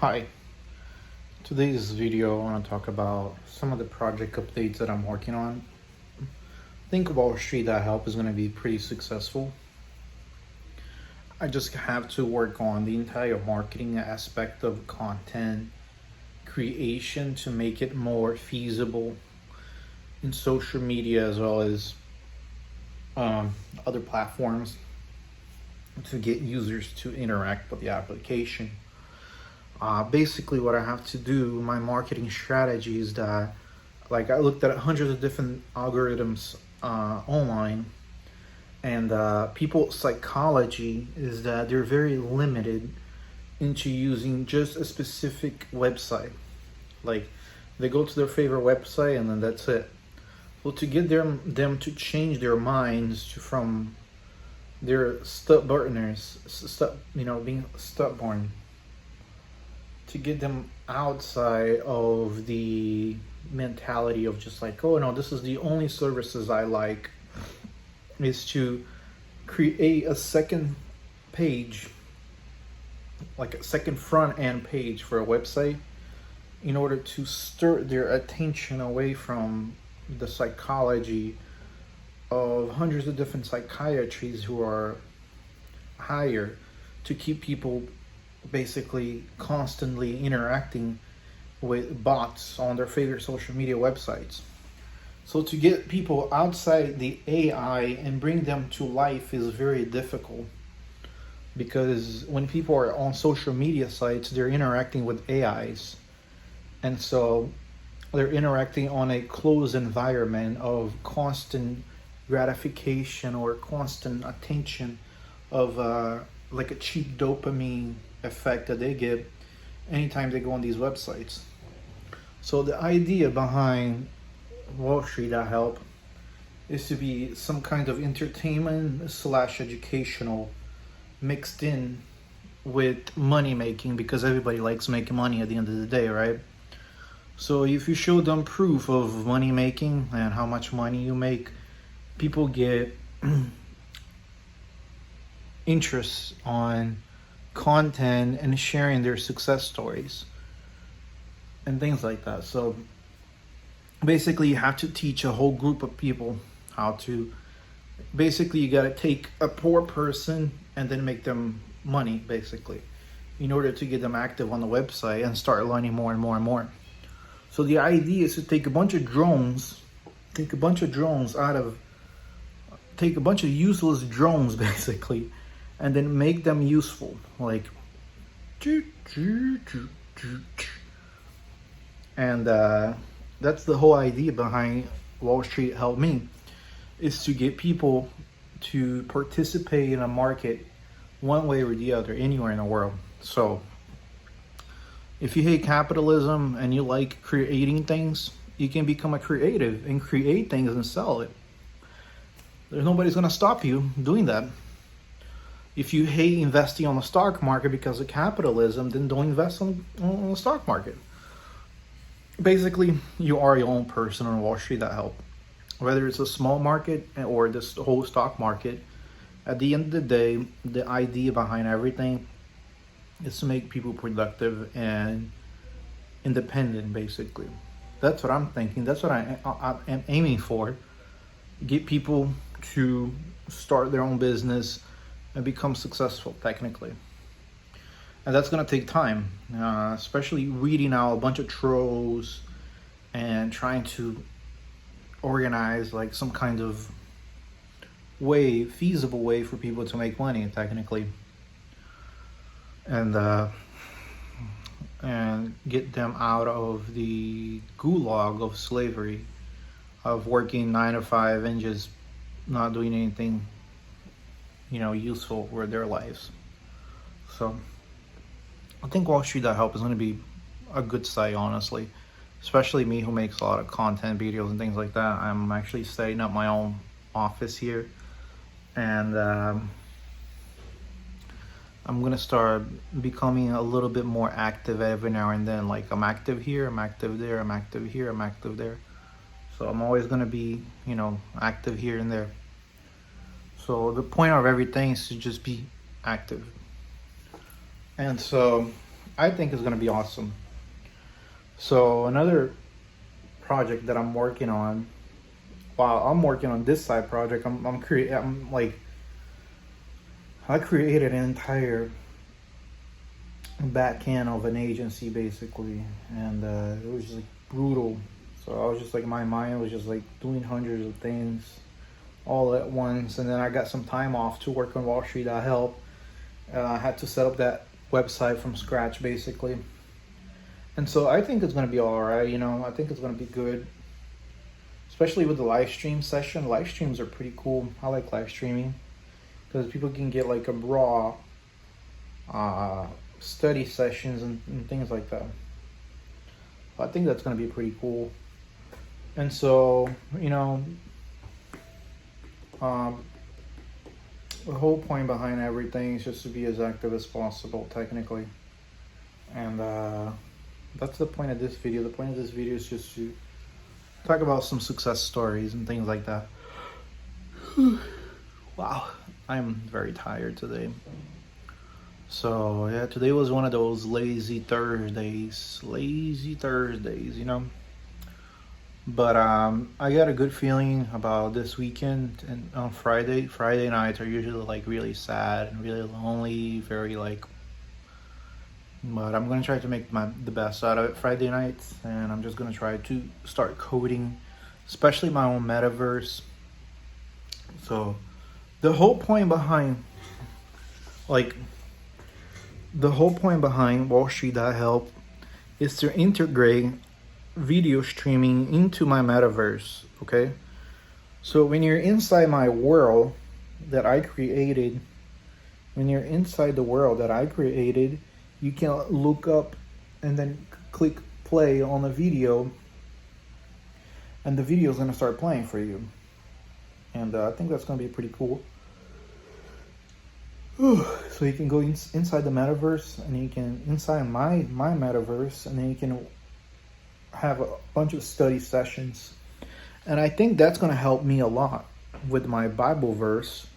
Hi, today's video I want to talk about some of the project updates that I'm working on. I think Wall Street Help is going to be pretty successful. I just have to work on the entire marketing aspect of content creation to make it more feasible in social media as well as other platforms to get users to interact with the application. Basically, what I have to do, my marketing strategy is that, like, I looked at hundreds of different algorithms online, and people's psychology is that they're very limited into using just a specific website. Like, they go to their favorite website and then that's it. Well, to get them to change their minds from their stubbornness, being stubborn, to get them outside of the mentality of just like, oh no, this is the only services I like, is to create a second page, like a second front end page for a website, in order to stir their attention away from the psychology of hundreds of different psychiatrists who are hired to keep people basically constantly interacting with bots on their favorite social media websites. So to get people outside the AI and bring them to life is very difficult, because when people are on social media sites, they're interacting with AIs. And so they're interacting on a closed environment of constant gratification or constant attention of like a cheap dopamine effect that they get anytime they go on these websites. So the idea behind Wall Street Help is to be some kind of entertainment slash educational mixed in with money making, because everybody likes making money at the end of the day, right? So if you show them proof of money making and how much money you make, people get interest on content and sharing their success stories and things like that. So basically you have to teach a whole group of people how to, basically you got to take a poor person and then make them money, basically, in order to get them active on the website and start learning more and more and more. So the idea is to take a bunch of useless drones basically, and then make them useful, like, and that's the whole idea behind Wall Street Help Me, is to get people to participate in a market one way or the other anywhere in the world. So if you hate capitalism and you like creating things, you can become a creative and create things and sell it. There's nobody's going to stop you doing that. If you hate investing on the stock market because of capitalism, then don't invest on the stock market. Basically, you are your own person on Wall Street Help. Whether it's a small market or this whole stock market, at the end of the day, the idea behind everything is to make people productive and independent, basically. That's what I'm thinking. That's what I am aiming for. Get people to start their own business and become successful technically. And that's going to take time, especially weeding out a bunch of trolls and trying to organize like some kind of feasible way for people to make money technically, and get them out of the gulag of slavery, of working 9 to 5 and just not doing anything useful for their lives. So I think Wall Street Help is going to be a good site, honestly, especially me who makes a lot of content videos and things like that. I'm actually setting up my own office here, and I'm going to start becoming a little bit more active every now and then. Like, I'm active here, I'm active there, I'm active here, I'm active there. So I'm always going to be, active here and there. So the point of everything is to just be active. And so I think is going to be awesome. So another project that I'm working on, while I'm working on this side project, I'm like, I created an entire back end of an agency basically, and it was just like brutal. So I was just like, my mind was just like doing hundreds of things all at once, and then I got some time off to work on Wall Street. I helped. I had to set up that website from scratch basically, and so I think it's gonna be all right. I think it's gonna be good, especially with the live stream session. Live streams are pretty cool. I like live streaming because people can get like a raw study sessions and things like that. I think that's going to be pretty cool. And so, the whole point behind everything is just to be as active as possible, technically. And that's the point of this video. The point of this video is just to talk about some success stories and things like that. Wow, I'm very tired today. So yeah, today was one of those lazy Thursdays, But I got a good feeling about this weekend. And on Friday nights are usually like really sad and really lonely, very like. But I'm gonna try to make the best out of it Friday nights, and I'm just gonna try to start coding, especially my own metaverse. So the whole point behind Wall Street Help is to integrate video streaming into my metaverse, okay? So when you're inside my world that I created, you can look up and then click play on the video, and the video is going to start playing for you. And I think that's going to be pretty cool. So you can go inside the metaverse, and you can inside my metaverse, and then you can have a bunch of study sessions. And I think that's going to help me a lot with my Bible verse,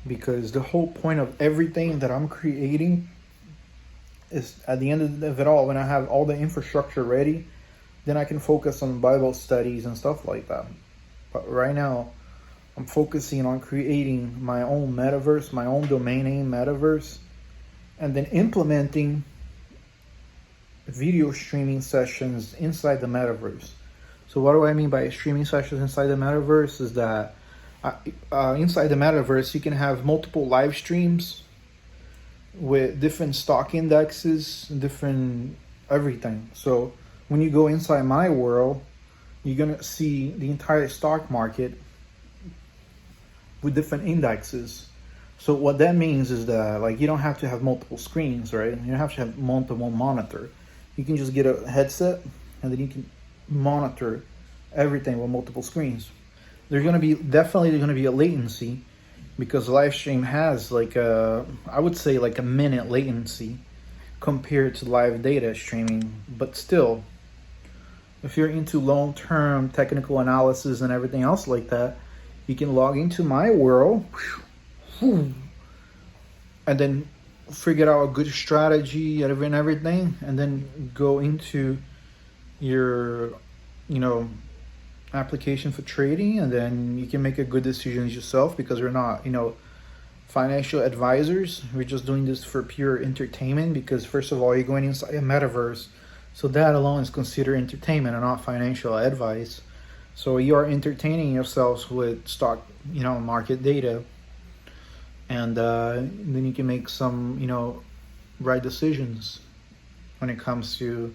because the whole point of everything that I'm creating is, at the end of it all, when I have all the infrastructure ready, then I can focus on Bible studies and stuff like that. But right now, I'm focusing on creating my own metaverse, my own domain name metaverse, and then implementing video streaming sessions inside the metaverse. So what do I mean by streaming sessions inside the metaverse is that inside the metaverse, you can have multiple live streams with different stock indexes, different everything. So when you go inside my world, you're going to see the entire stock market with different indexes. So what that means is that, like, you don't have to have multiple screens, right? You don't have to have multiple monitor. You can just get a headset, and then you can monitor everything with multiple screens. There's definitely going to be a latency, because live stream has I would say like a minute latency compared to live data streaming. But still, if you're into long-term technical analysis and everything else like that, you can log into my world and then figure out a good strategy and everything, and then go into your application for trading, and then you can make a good decisions yourself, because we're not financial advisors. We're just doing this for pure entertainment, because first of all, you're going inside a metaverse, so that alone is considered entertainment and not financial advice. So you are entertaining yourselves with stock market data, and then you can make some right decisions when it comes to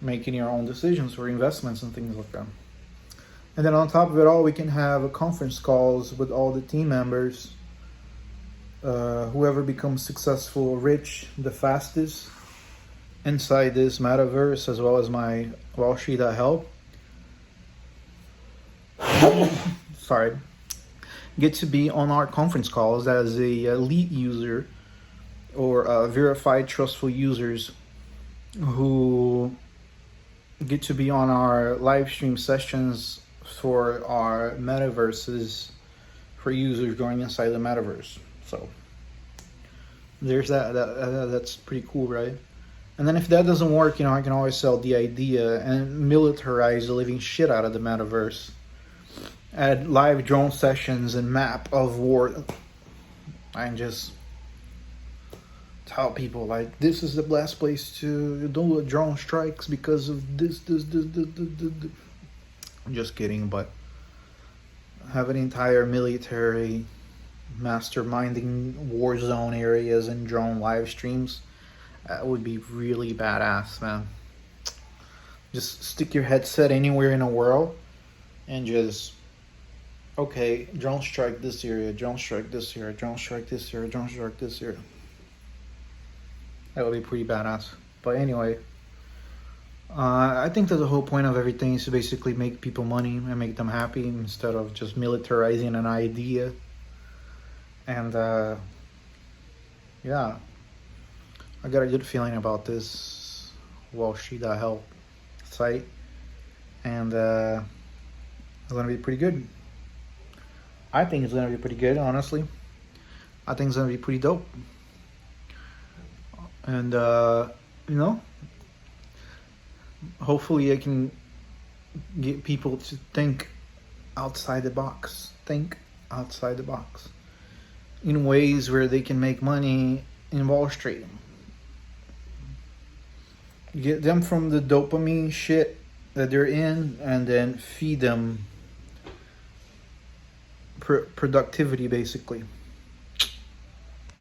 making your own decisions for investments and things like that. And then on top of it all, we can have conference calls with all the team members. Whoever becomes successful, rich, the fastest inside this metaverse, as well as my Wall Street Help. Sorry. Get to be on our conference calls as a elite user, or verified trustful users who get to be on our live stream sessions for our metaverses, for users going inside the metaverse. So there's that. That's pretty cool, right? And then if that doesn't work, I can always sell the idea and militarize the living shit out of the metaverse. Add live drone sessions and map of war, and just tell people like this is the best place to do drone strikes because of this. I'm just kidding, but have an entire military masterminding war zone areas and drone live streams. That would be really badass, man. Just stick your headset anywhere in the world and just, okay, drone strike this area, drone strike this area, drone strike this area, drone strike this area. That would be pretty badass. But anyway, I think that the whole point of everything is to basically make people money and make them happy instead of just militarizing an idea. And yeah, I got a good feeling about this Wall Street Help site, and it's gonna be pretty good. I think it's gonna be pretty good, honestly. I think it's gonna be pretty dope. And hopefully I can get people to think outside the box. Think outside the box in ways where they can make money in Wall Street. Get them from the dopamine shit that they're in, and then feed them productivity, basically.